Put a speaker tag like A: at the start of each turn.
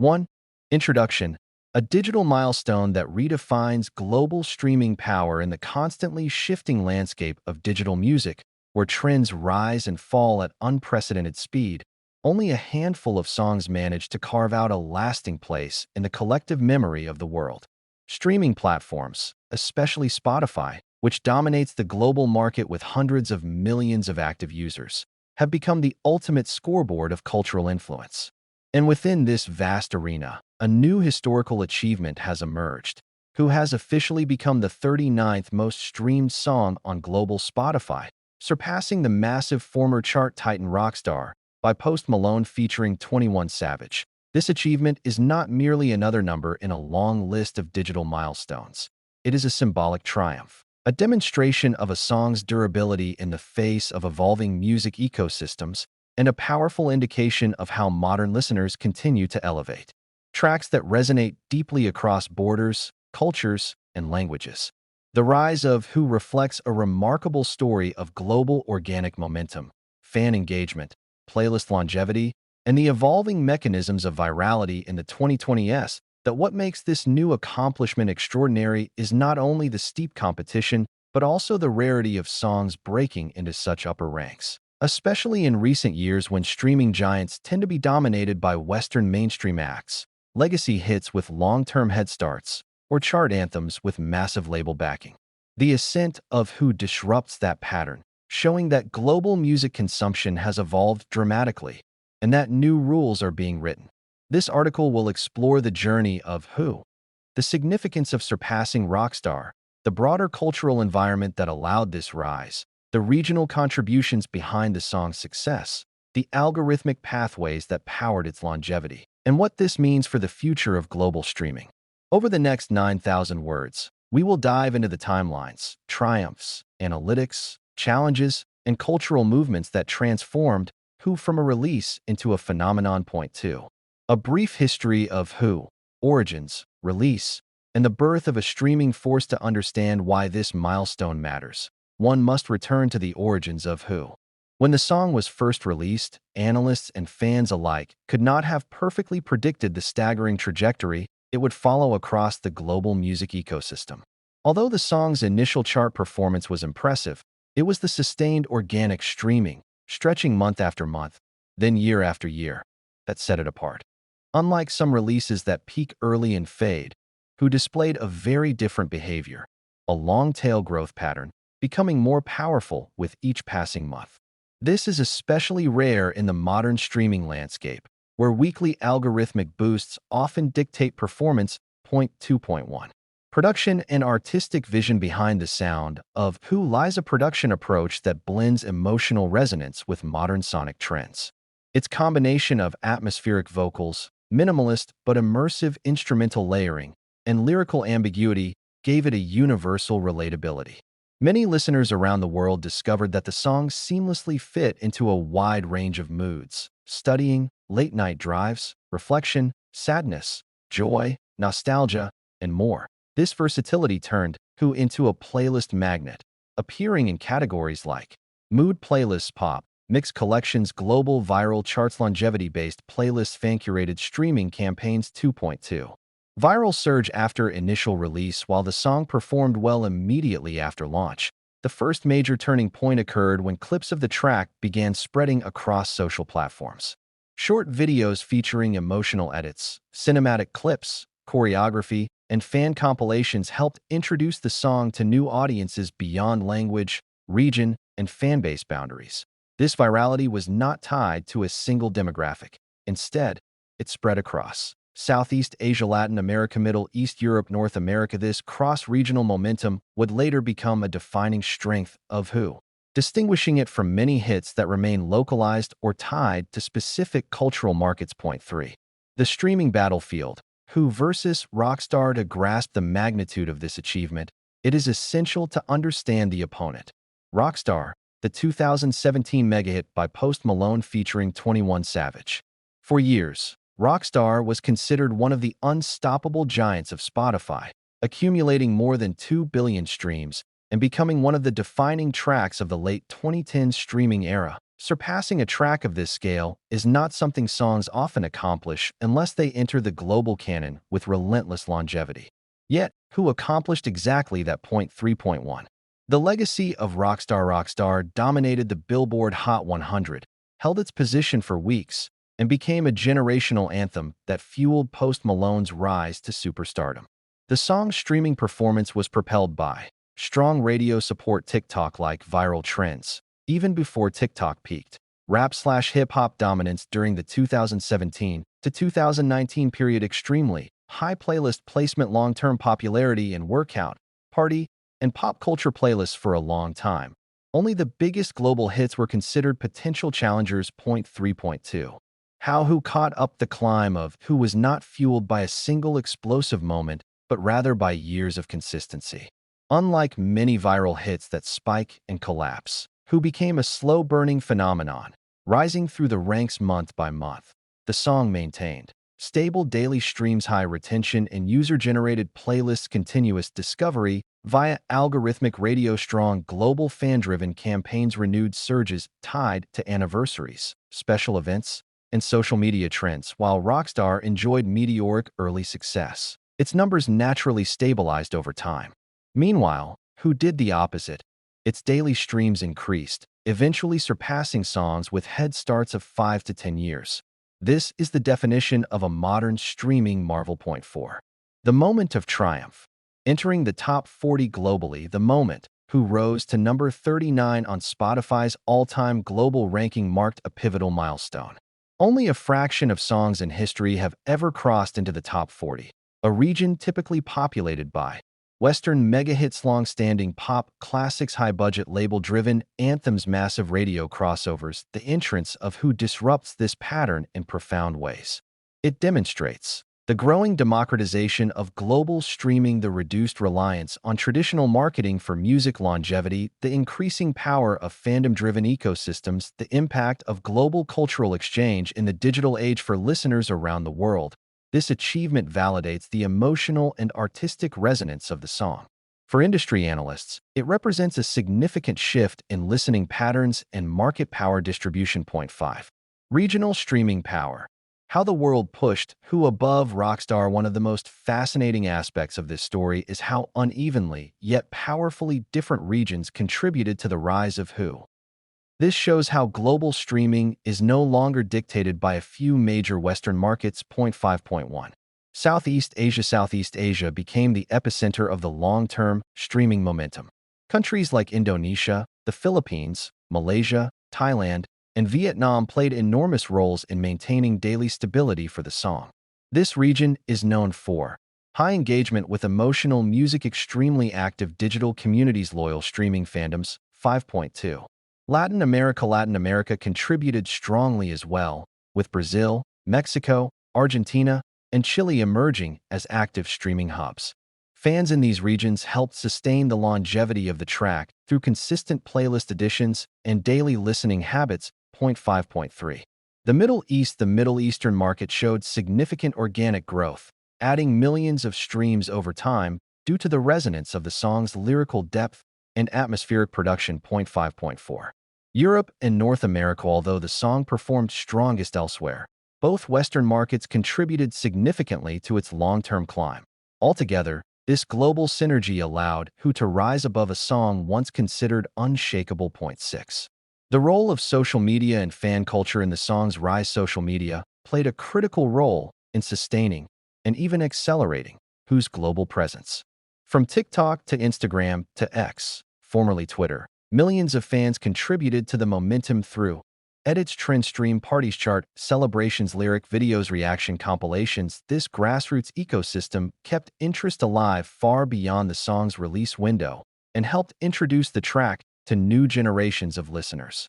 A: 1. Introduction. A digital milestone that redefines global streaming power in the constantly shifting landscape of digital music, where trends rise and fall at unprecedented speed. Only a handful of songs manage to carve out a lasting place in the collective memory of the world. Streaming platforms, especially Spotify, which dominates the global market with hundreds of millions of active users, have become the ultimate scoreboard of cultural influence. And within this vast arena, a new historical achievement has emerged, who has officially become the 39th most streamed song on global Spotify, surpassing the massive former chart titan Rockstar by Post Malone featuring 21 Savage. This achievement is not merely another number in a long list of digital milestones. It is a symbolic triumph, a demonstration of a song's durability in the face of evolving music ecosystems, and a powerful indication of how modern listeners continue to elevate tracks that resonate deeply across borders, cultures, and languages. The rise of Who reflects a remarkable story of global organic momentum, fan engagement, playlist longevity, and the evolving mechanisms of virality in the 2020s. That what makes this new accomplishment extraordinary is not only the steep competition, but also the rarity of songs breaking into such upper ranks, especially in recent years when streaming giants tend to be dominated by Western mainstream acts, legacy hits with long-term head starts, or chart anthems with massive label backing. The ascent of Who disrupts that pattern, showing that global music consumption has evolved dramatically, and that new rules are being written. This article will explore the journey of Who, the significance of surpassing Rockstar, the broader cultural environment that allowed this rise, the regional contributions behind the song's success, the algorithmic pathways that powered its longevity, and what this means for the future of global streaming. Over the next 9,000 words, we will dive into the timelines, triumphs, analytics, challenges, and cultural movements that transformed Who from a release into a phenomenon. Point 2. A brief history of Who, origins, release, and the birth of a streaming force. To understand why this milestone matters, one must return to the origins of Who. When the song was first released, analysts and fans alike could not have perfectly predicted the staggering trajectory it would follow across the global music ecosystem. Although the song's initial chart performance was impressive, it was the sustained organic streaming, stretching month after month, then year after year, that set it apart. Unlike some releases that peak early and fade, Who displayed a very different behavior, a long-tail growth pattern, becoming more powerful with each passing month. This is especially rare in the modern streaming landscape, where weekly algorithmic boosts often dictate performance. Point 2.1. Production and artistic vision. Behind the sound of Who lies a production approach that blends emotional resonance with modern sonic trends. Its combination of atmospheric vocals, minimalist but immersive instrumental layering, and lyrical ambiguity gave it a universal relatability. Many listeners around the world discovered that the song seamlessly fit into a wide range of moods: studying, late-night drives, reflection, sadness, joy, nostalgia, and more. This versatility turned Who into a playlist magnet, appearing in categories like mood playlists, pop, mixed collections, global viral charts, longevity-based playlists, fan-curated streaming campaigns. 2.2. Viral surge after initial release. While the song performed well immediately after launch, the first major turning point occurred when clips of the track began spreading across social platforms. Short videos featuring emotional edits, cinematic clips, choreography, and fan compilations helped introduce the song to new audiences beyond language, region, and fanbase boundaries. This virality was not tied to a single demographic. Instead, it spread across Southeast Asia, Latin America, Middle East, Europe, North America. This cross-regional momentum would later become a defining strength of Who, distinguishing it from many hits that remain localized or tied to specific cultural markets. Point 3. The streaming battlefield, Who versus Rockstar. To grasp the magnitude of this achievement, it is essential to understand the opponent. Rockstar, the 2017 mega-hit by Post Malone featuring 21 Savage. For years, Rockstar was considered one of the unstoppable giants of Spotify, accumulating more than 2 billion streams and becoming one of the defining tracks of the late 2010s streaming era. Surpassing a track of this scale is not something songs often accomplish unless they enter the global canon with relentless longevity. Yet, who accomplished exactly that point 3.1? The legacy of Rockstar dominated the Billboard Hot 100, held its position for weeks, and became a generational anthem that fueled Post Malone's rise to superstardom. The song's streaming performance was propelled by strong radio support TikTok-like viral trends. Even before TikTok peaked, rap/hip-hop dominance during the 2017 to 2019 period extremely high playlist placement long-term popularity in workout, party, and pop culture playlists for a long time. Only the biggest global hits were considered potential challengers. Point 3.2. How Who caught up the climb of Who was not fueled by a single explosive moment, but rather by years of consistency. Unlike many viral hits that spike and collapse, Who became a slow-burning phenomenon, rising through the ranks month by month. The song maintained stable daily streams, high retention, and user-generated playlists, continuous discovery via algorithmic radio, strong global fan-driven campaigns, renewed surges tied to anniversaries, special events, and social media trends. While Rockstar enjoyed meteoric early success, its numbers naturally stabilized over time. Meanwhile, Who did the opposite. Its daily streams increased, eventually surpassing songs with head starts of 5 to 10 years. This is the definition of a modern streaming marvel. Point 4. The moment of triumph. Entering the top 40 globally, the moment Who rose to number 39 on Spotify's all-time global ranking marked a pivotal milestone. Only a fraction of songs in history have ever crossed into the top 40, a region typically populated by Western mega-hits, long-standing pop classics, high-budget label-driven anthems, massive radio crossovers. The entrance of Who disrupts this pattern in profound ways. It demonstrates the growing democratization of global streaming, the reduced reliance on traditional marketing for music longevity, the increasing power of fandom-driven ecosystems, the impact of global cultural exchange in the digital age for listeners around the world. This achievement validates the emotional and artistic resonance of the song. For industry analysts, it represents a significant shift in listening patterns and market power distribution. Point 5. Regional streaming power. How the world pushed Who above Rockstar. One of the most fascinating aspects of this story is how unevenly, yet powerfully different regions contributed to the rise of Who. This shows how global streaming is no longer dictated by a few major Western markets. Point 5.1. Southeast Asia became the epicenter of the long-term streaming momentum. Countries like Indonesia, the Philippines, Malaysia, Thailand, and Vietnam played enormous roles in maintaining daily stability for the song. This region is known for high engagement with emotional music, extremely active digital communities, loyal streaming fandoms. 5.2. Latin America contributed strongly as well, with Brazil, Mexico, Argentina, and Chile emerging as active streaming hubs. Fans in these regions helped sustain the longevity of the track through consistent playlist additions and daily listening habits. Point 5.3. The Middle Eastern market showed significant organic growth, adding millions of streams over time due to the resonance of the song's lyrical depth and atmospheric production. Point 5.4. Europe and North America. Although the song performed strongest elsewhere, both Western markets contributed significantly to its long-term climb. Altogether, this global synergy allowed Who to rise above a song once considered unshakable. Point 6. The role of social media and fan culture in the song's rise. Social media played a critical role in sustaining and even accelerating Who's global presence. From TikTok to Instagram to X, formerly Twitter, millions of fans contributed to the momentum through edits, trend stream, parties, chart, celebrations, lyric videos, reaction compilations. This grassroots ecosystem kept interest alive far beyond the song's release window and helped introduce the track to new generations of listeners.